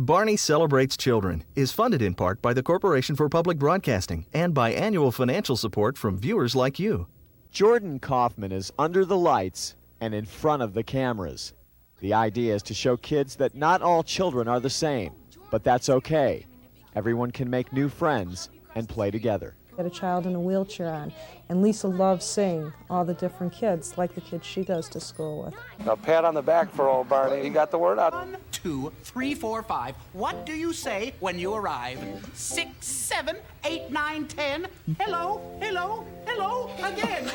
Barney Celebrates Children is funded in part by the Corporation for Public Broadcasting and by annual financial support from viewers like you. Jordan Kaufman is under the lights and in front of the cameras. The idea is to show kids that not all children are the same, but that's okay. Everyone can make new friends and play together. Got a child in a wheelchair on, and Lisa loves seeing all the different kids, like the kids she goes to school with. A pat on the back for old Barney. He got the word out. 1, 2, 3, 4, 5. What do you say when you arrive? 6, 7, 8, 9, 10. Hello, hello, hello again.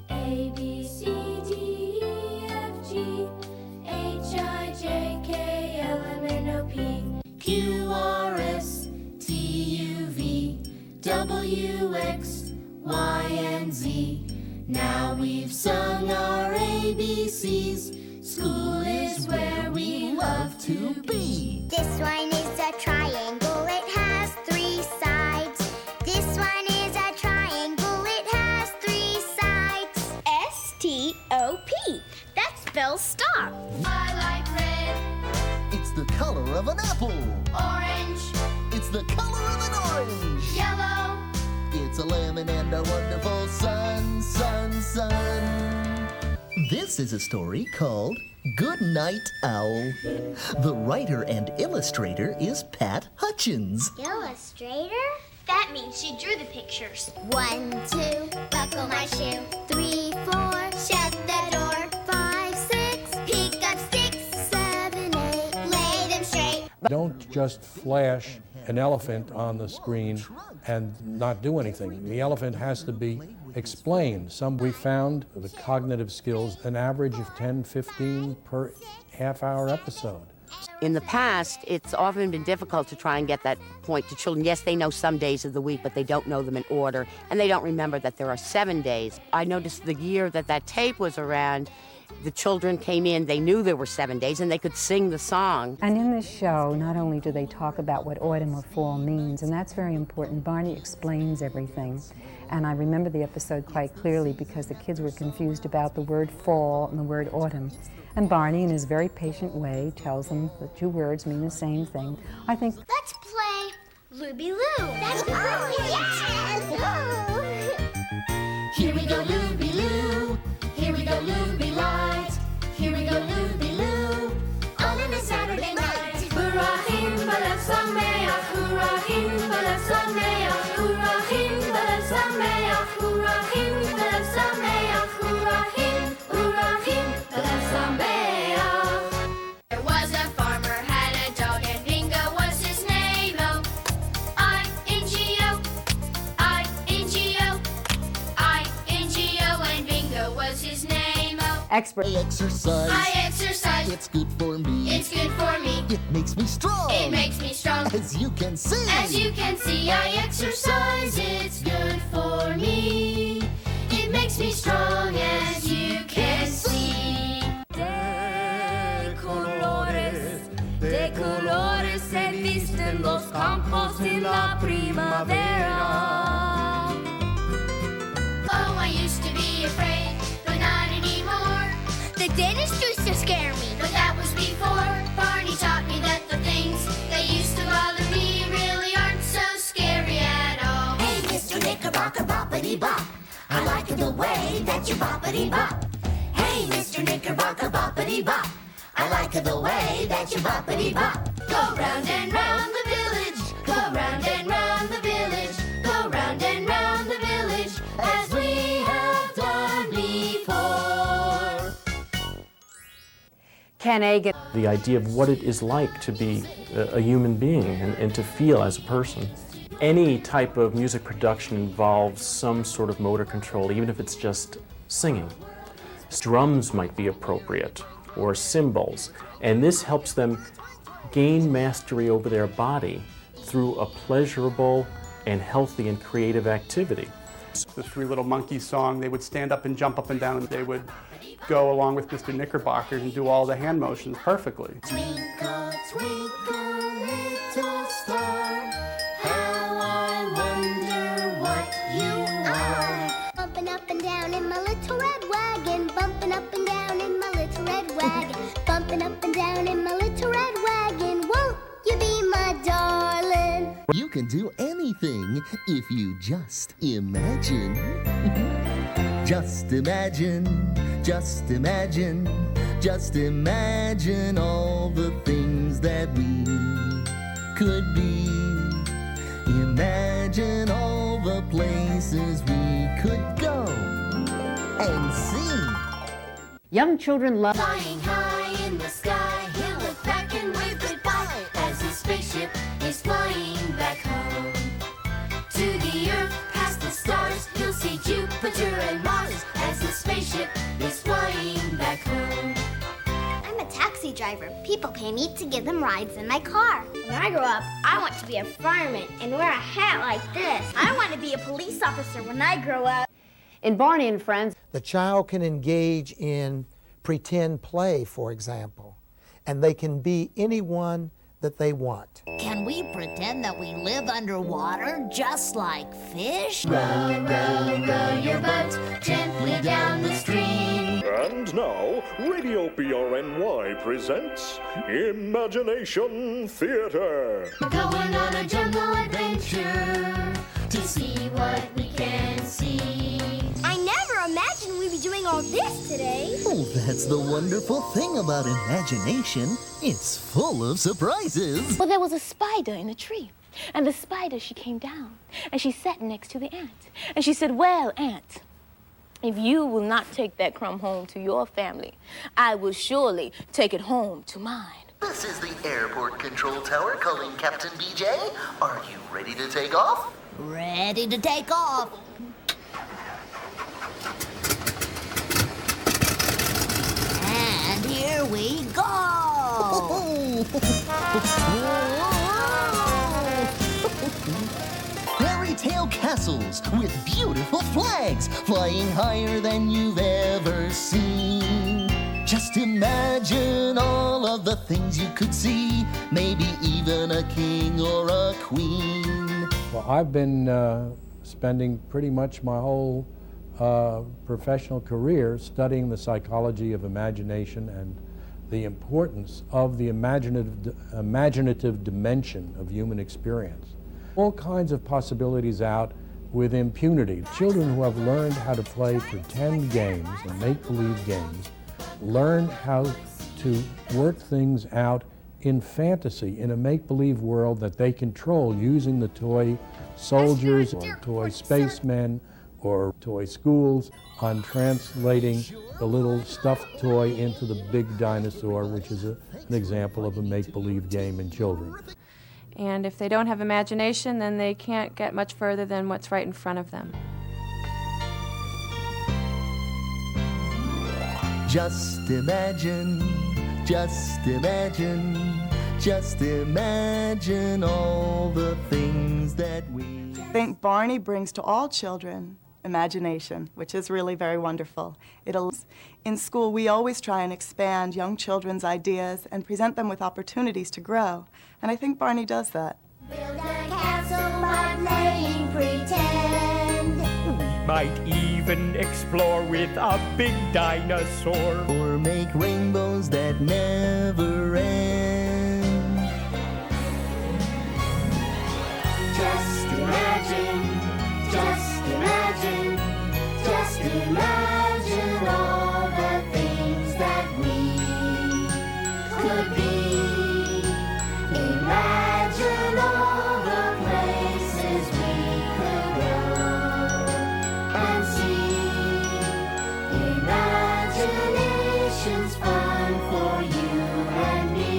A, B, C, D, E, F, G, H, I, J, K, L, M, N, O, P, Q, R, S, T, U, V, W, X, Y, and Z. Now we've sung our ABCs. School is where we love to be. This one is a triangle, it has 3 sides. This one is a triangle, it has 3 sides. S-T-O-P. That spells stop. I like red. It's the color of an apple. Orange. It's the color of an orange. Yellow. It's a lemon and a wonderful sun, sun, sun. This is a story called Good Night Owl. The writer and illustrator is Pat Hutchins. Illustrator? That means she drew the pictures. 1, 2, buckle my shoe. 3, 4, shut the door. 5, 6, pick up sticks. 7, 8, lay them straight. Don't just flash an elephant on the screen and not do anything. The elephant has to be explained. We found the cognitive skills, an average of 10, 15 per half-hour episode. In the past, it's often been difficult to try and get that point to children. Yes, they know some days of the week, but they don't know them in order, and they don't remember that there are 7 days. I noticed the year that tape was around, the children came in, they knew there were 7 days, and they could sing the song. And in this show, not only do they talk about what autumn or fall means, and that's very important, Barney explains everything. And I remember the episode quite clearly because the kids were confused about the word fall and the word autumn. And Barney, in his very patient way, tells them the 2 words mean the same thing. I think, Let's play Looby Loo. That's yes! Here we go, Looby Loo. Here we go, Looby Light. Here we go, Looby Loo. All in a Saturday night. Hurrah, himbalem sameach. Hurrah, himbalem sameach. Hurrah, himbalem sameach. Hurrah, himbalem sameach. Hurrah, himbalem sameach. There was a farmer, had a dog, and Bingo was his name. Oh, I-N-G-O, I-N-G-O, I-N-G-O, and Bingo was his name. Oh, expert. I exercise. I exercise. It's good for me. It's good for me. It makes me strong. It makes me strong. As you can see. As you can see, I exercise. It's good for me. It makes me strong, as you can see. De colores se visten los campos en la primavera. Oh, I used to be afraid, but not anymore. The dentist used to scare me. But that was before Barney taught me that the things that used to bother me really aren't so scary at all. Hey, Mr. Knickerbocker, boppity bop. I like the way that you boppity bop. Hey, Mr. Knickerbocker, boppity bop. I like the way that you boppity bop. Go round and round the village. Go round and round the village. Go round and round the village, as we have done before. Can A get The idea of what it is like to be a human being and to feel as a person. Any type of music production involves some sort of motor control, even if it's just singing. Drums might be appropriate, or cymbals, and this helps them gain mastery over their body through a pleasurable and healthy and creative activity. The Three Little Monkeys song, they would stand up and jump up and down, and they would go along with Mr. Knickerbocker and do all the hand motions perfectly. Twinkle, twinkle, little star, how I wonder what you are. Bumping up and down in my little red wagon. Bumping up and down in my little red wagon. Bumping up and down in my little red wagon. You can do anything if you just imagine. Just imagine, just imagine, just imagine all the things that we could be. Imagine all the places we could go and see. Young children love Flying high in the sky, he'll look back and wave goodbye as his spaceship is flying back home. To the Earth, past the stars, he'll see Jupiter and Mars as his spaceship is flying back home. I'm a taxi driver. People pay me to give them rides in my car. When I grow up, I want to be a fireman and wear a hat like this. I want to be a police officer when I grow up. in Barney and Friends. The child can engage in pretend play, for example, and they can be anyone that they want. Can we pretend that we live underwater just like fish? Row, row, row your boat gently down the stream. And now, Radio BRNY presents Imagination Theater. Going on a jungle adventure to see what we can see. I never imagined we'd be doing all this today. Oh, that's the wonderful thing about imagination. It's full of surprises. Well, there was a spider in a tree. And the spider, she came down. And she sat next to the ant. And she said, "Well, ant, if you will not take that crumb home to your family, I will surely take it home to mine." This is the airport control tower calling Captain BJ. Are you ready to take off? Ready to take off. And here we go. Fairy tale castles with beautiful flags flying higher than you've ever seen. Just imagine all of the things you could see, maybe even a king or a queen. Well, I've been spending pretty much my whole professional career studying the psychology of imagination and the importance of the imaginative dimension of human experience. All kinds of possibilities out with impunity. Children who have learned how to play pretend games and make-believe games learn how to work things out in fantasy, in a make-believe world that they control using the toy soldiers or toy spacemen or toy schools on translating the little stuffed toy into the big dinosaur, which is an example of a make-believe game in children. And if they don't have imagination, then they can't get much further than what's right in front of them. Just imagine, just imagine, just imagine all the things that we... I think Barney brings to all children imagination, which is really very wonderful. In school, we always try and expand young children's ideas and present them with opportunities to grow. And I think Barney does that. Build a castle by playing pretend. We might even explore with a big dinosaur. Or make rainbows that never end. Just imagine, just imagine, just imagine all the things that we could be. Imagine all the places we could go and see. Imagination's fun for you and me.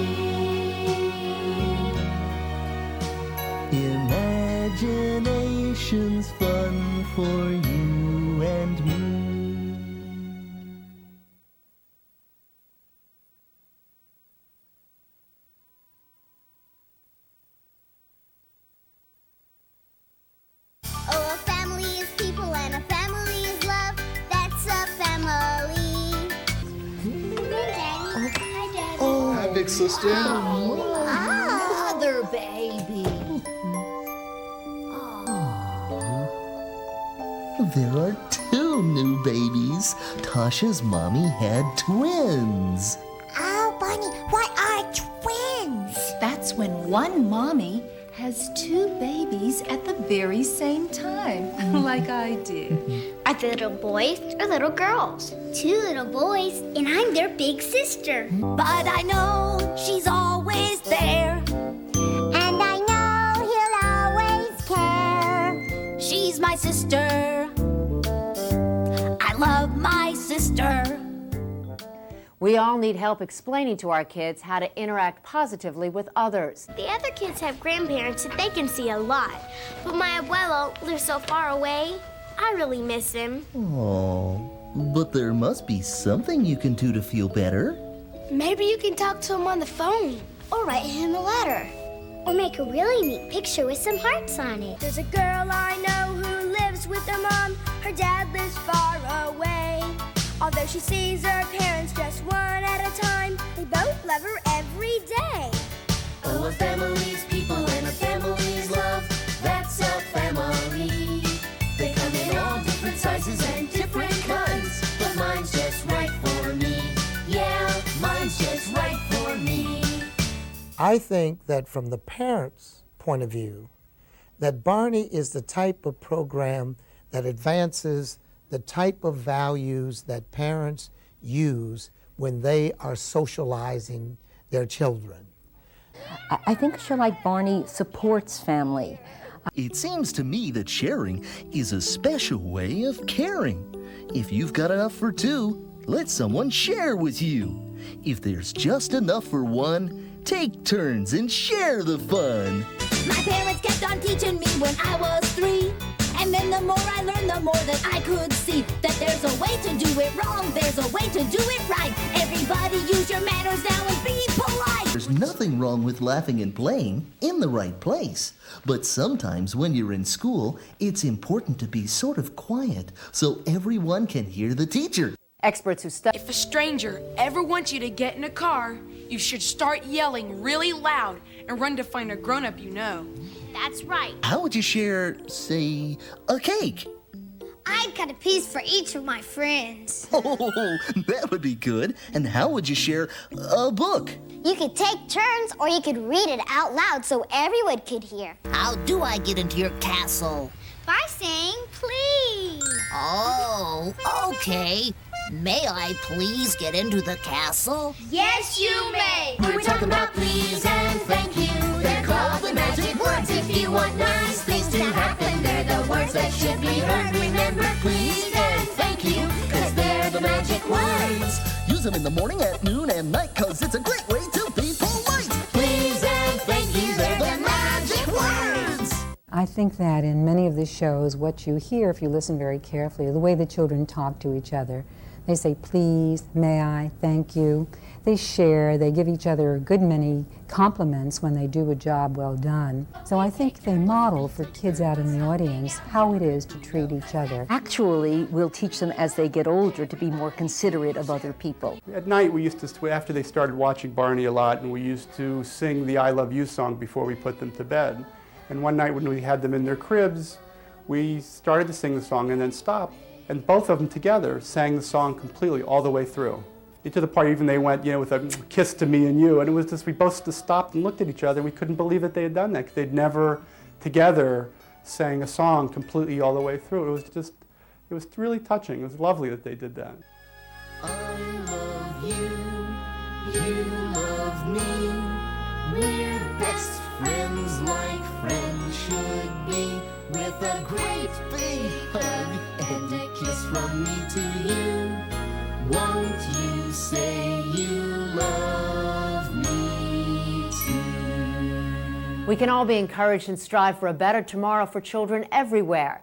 Imagination's fun for you and me. Oh, a family is people and a family is love. That's a family. Hi, Daddy. Oh, hi, big sister. Other baby. There are two new babies. Tasha's mommy had twins. Oh, Barney, what are twins? That's when one mommy has two babies at the very same time, like I did. Are they little boys or little girls? Two little boys, and I'm their big sister. But I know she's always there. And I know he'll always care. She's my sister. I love my sister. We all need help explaining to our kids how to interact positively with others. The other kids have grandparents that they can see a lot. But my abuelo lives so far away, I really miss him. Oh, but there must be something you can do to feel better. Maybe you can talk to him on the phone, or write him a letter, or make a really neat picture with some hearts on it. There's a girl I know who lives with her mom. Her dad lives far away. Although she sees her parents just one at a time, they both love her every day. Oh, a family's people and a family's love, that's a family. They come in all different sizes and different kinds, but mine's just right for me. Yeah, mine's just right for me. I think that from the parents' point of view, that Barney is the type of program that advances the type of values that parents use when they are socializing their children. I think a show like Barney supports family. It seems to me that sharing is a special way of caring. If you've got enough for two, let someone share with you. If there's just enough for one, take turns and share the fun. My parents kept on teaching me when I was 3. And then the more I learned, the more that I could see that there's a way to do it wrong, there's a way to do it right. Everybody use your manners now and be polite. There's nothing wrong with laughing and playing in the right place. But sometimes when you're in school, it's important to be sort of quiet so everyone can hear the teacher. Experts who study. If a stranger ever wants you to get in a car, you should start yelling really loud and run to find a grown-up you know. That's right. How would you share, say, a cake? I'd cut a piece for each of my friends. Oh, that would be good. And how would you share a book? You could take turns, or you could read it out loud so everyone could hear. How do I get into your castle? By saying please. Oh, okay. May I please get into the castle? Yes, you may. We're talking about please and thank you. They're called the magic words. If you want nice things to happen, they're the words that should be heard. Remember, please and thank you, because they're the magic words. Use them in the morning, at noon, and night, because it's a great way to be polite. Please and thank you, they're the magic words. I think that in many of the shows, what you hear, if you listen very carefully, the way the children talk to each other. They say, please, may I, thank you. They share, they give each other a good many compliments when they do a job well done. So I think they model for kids out in the audience how it is to treat each other. Actually, we'll teach them as they get older to be more considerate of other people. At night, we used to, after they started watching Barney a lot, and we used to sing the I Love You song before we put them to bed. And one night when we had them in their cribs, we started to sing the song and then stopped. And both of them together sang the song completely all the way through. To the part even they went, with a kiss to me and you. And it was just, we both just stopped and looked at each other, and we couldn't believe that they had done that, because they'd never together sang a song completely all the way through. It was really touching. It was lovely that they did that. I love you, you love me. We're best friends like friends should be, with a great big hug and a kiss from me to you. Won't you say you love me too? We can all be encouraged and strive for a better tomorrow for children everywhere.